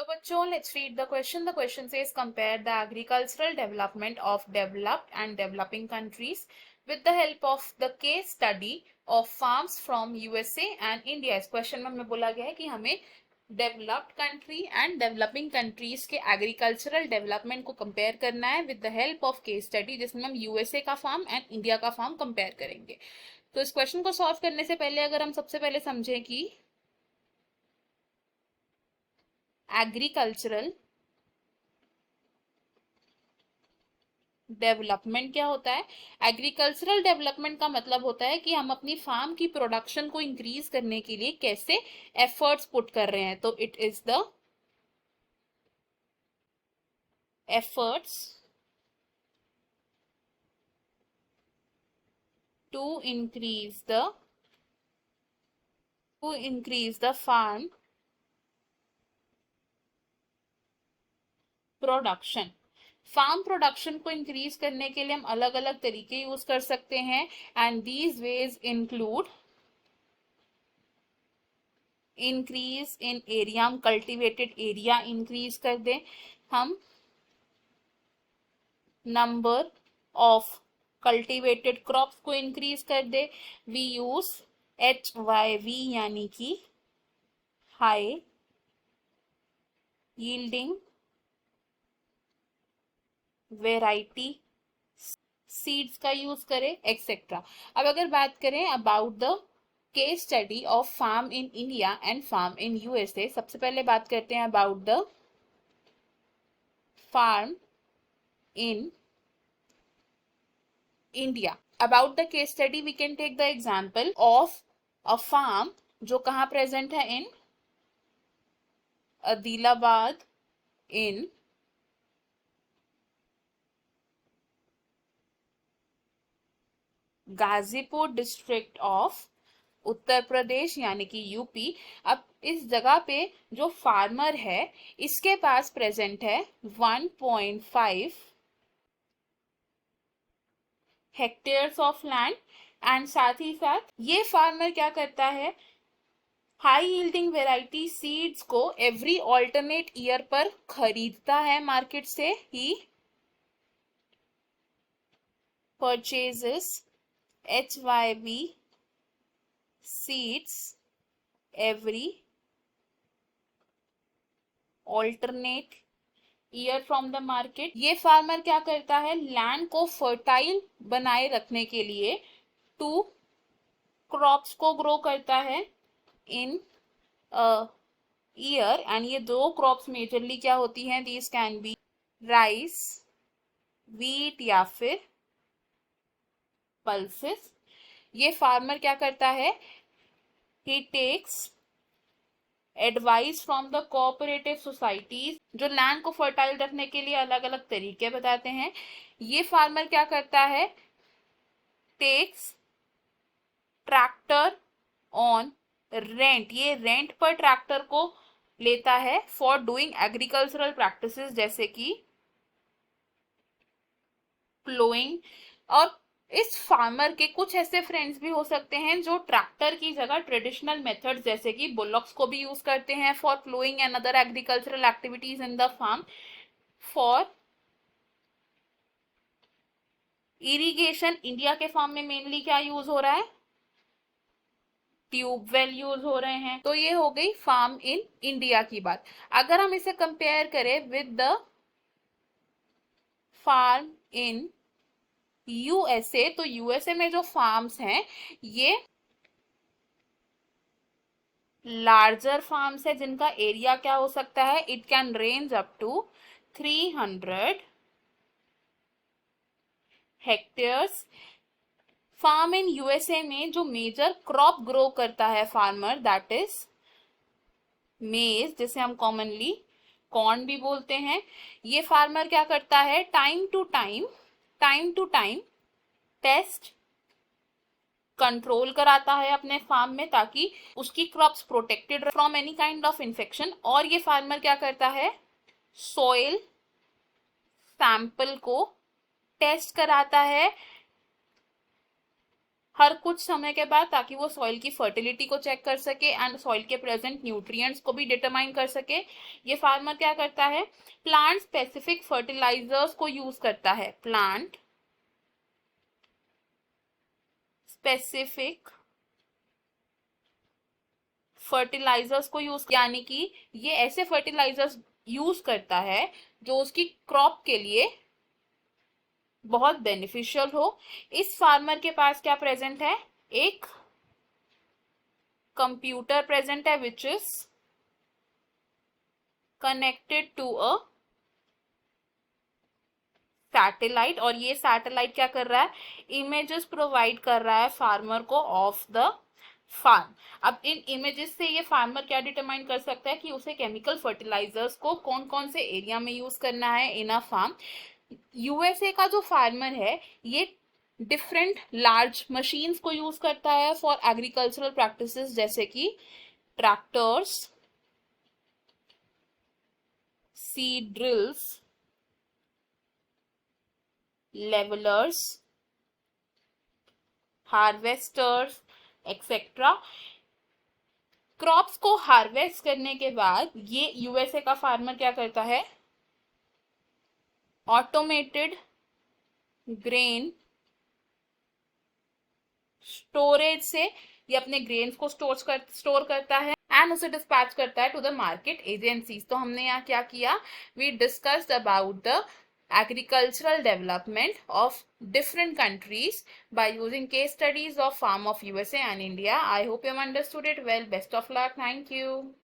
Hello बच्चों, let's read the question. The question says compare the agricultural development of developed and developing countries with the help of the case study of farms from USA and India. इस question में हमें बोला गया है कि हमें developed country and developing countries के agricultural development को कंपेयर करना है with the help of case study, जिसमें हम यूएसए का फार्म एंड इंडिया का फार्म कंपेयर करेंगे. तो इस क्वेश्चन को सॉल्व करने से पहले अगर हम सबसे पहले समझें कि एग्रीकल्चरल डेवलपमेंट क्या होता है. एग्रीकल्चरल डेवलपमेंट का मतलब होता है कि हम अपनी फार्म की प्रोडक्शन को इंक्रीज करने के लिए कैसे एफर्ट्स पुट कर रहे हैं. तो it is the efforts to increase the farm production. Farm production को इंक्रीज करने के लिए हम अलग अलग तरीके यूज कर सकते हैं and these ways include increase in area. हम कल्टिवेटेड एरिया इंक्रीज कर दें, हम नंबर ऑफ कल्टिवेटेड क्रॉप्स को इंक्रीज कर दे. वी यूज HYV यानी कि हाई यील्डिंग वेराइटी सीड्स का यूज करें एक्सेट्रा. अब अगर बात करें about the case study of farm in India and farm in USA, सबसे पहले बात करते हैं about the farm in India. About the case study we can take the example of a farm जो कहाँ प्रेजेंट है, in Adilabad in Ghazipur district of Uttar Pradesh यानी कि यूपी. अब इस जगह पे जो फार्मर है इसके पास प्रेजेंट है 1.5 हेक्टेयर्स ऑफ लैंड एंड साथ ही साथ ये फार्मर क्या करता है, हाई यील्डिंग वेराइटी सीड्स को एवरी ऑल्टरनेट ईयर पर खरीदता है मार्केट से. ही purchases HYV seeds every alternate year from the market. ये फार्मर क्या करता है, लैंड को फर्टाइल बनाए रखने के लिए टू क्रॉप्स को ग्रो करता है इन ईयर. एंड ये दो क्रॉप्स मेजरली क्या होती हैं, these can be rice, wheat या फिर पल्सेस. ये फार्मर क्या करता है, he takes advice from the cooperative societies, जो लैंड को फर्टाइल रखने के लिए अलग अलग तरीके बताते हैं. ये फार्मर क्या करता है, टेक्स ट्रैक्टर ऑन रेंट, ये रेंट पर ट्रैक्टर को लेता है फॉर डूइंग एग्रीकल्चरल प्रैक्टिसेस जैसे कि प्लोइंग. और इस फार्मर के कुछ ऐसे फ्रेंड्स भी हो सकते हैं जो ट्रैक्टर की जगह ट्रेडिशनल मेथड्स जैसे कि बुलॉक्स को भी यूज करते हैं for ploughing and other agricultural activities in the farm. For irrigation India के फार्म में मेनली क्या यूज हो रहा है, ट्यूबवेल यूज हो रहे हैं. तो ये हो गई फार्म इन इंडिया की बात. अगर हम इसे कंपेयर करें with the farm in USA, तो यूएसए में जो फार्म्स हैं ये लार्जर फार्म्स है जिनका एरिया क्या हो सकता है, it can range up to 300 hectares. Farm in USA में जो मेजर क्रॉप ग्रो करता है फार्मर, दैट इज मेज, जिसे हम कॉमनली कॉर्न भी बोलते हैं. ये फार्मर क्या करता है, time to time pest control कराता है अपने फार्म में ताकि उसकी crops protected from any kind of infection. और ये फार्मर क्या करता है, सॉइल सैंपल को टेस्ट कराता है हर कुछ समय के बाद, ताकि वो सॉइल की फर्टिलिटी को चेक कर सके एंड सॉइल के प्रेजेंट न्यूट्रिएंट्स को भी डिटरमाइन कर सके। ये फार्मर क्या करता है, प्लांट स्पेसिफिक फर्टिलाइजर्स को यूज करता है। प्लांट स्पेसिफिक फर्टिलाइजर्स को यूज, यानी कि ये ऐसे फर्टिलाइजर्स यूज करता है जो उसकी क्रॉप के लिए बहुत बेनिफिशियल हो। इस फार्मर के पास क्या प्रेजेंट है, एक कंप्यूटर प्रेजेंट है which is connected to a satellite, और ये सैटेलाइट क्या कर रहा है, इमेजेस प्रोवाइड कर रहा है फार्मर को ऑफ द फार्म। अब इन इमेजेस से ये फार्मर क्या डिटरमाइन कर सकता है कि उसे केमिकल फर्टिलाइजर्स को कौन कौन से एरिया में यूज करना है इन अ फार्म। यूएसए का जो फार्मर है ये डिफरेंट लार्ज मशीन्स को यूज करता है फॉर एग्रीकल्चरल प्रैक्टिसेस, जैसे कि tractors, seed drills, levellers, harvesters etcetera. Crops को हार्वेस्ट करने के बाद ये यूएसए का फार्मर क्या करता है, ऑटोमेटेड ग्रेन स्टोरेज से ये अपने ग्रेन्स को स्टोर करता है एंड उसे डिस्पैच करता है टू द मार्केट एजेंसीज। तो हमने यहाँ क्या किया, we discussed about the agricultural development of different countries by using case studies of farm of USA and India. I hope you have understood it well. Best of luck. Thank you.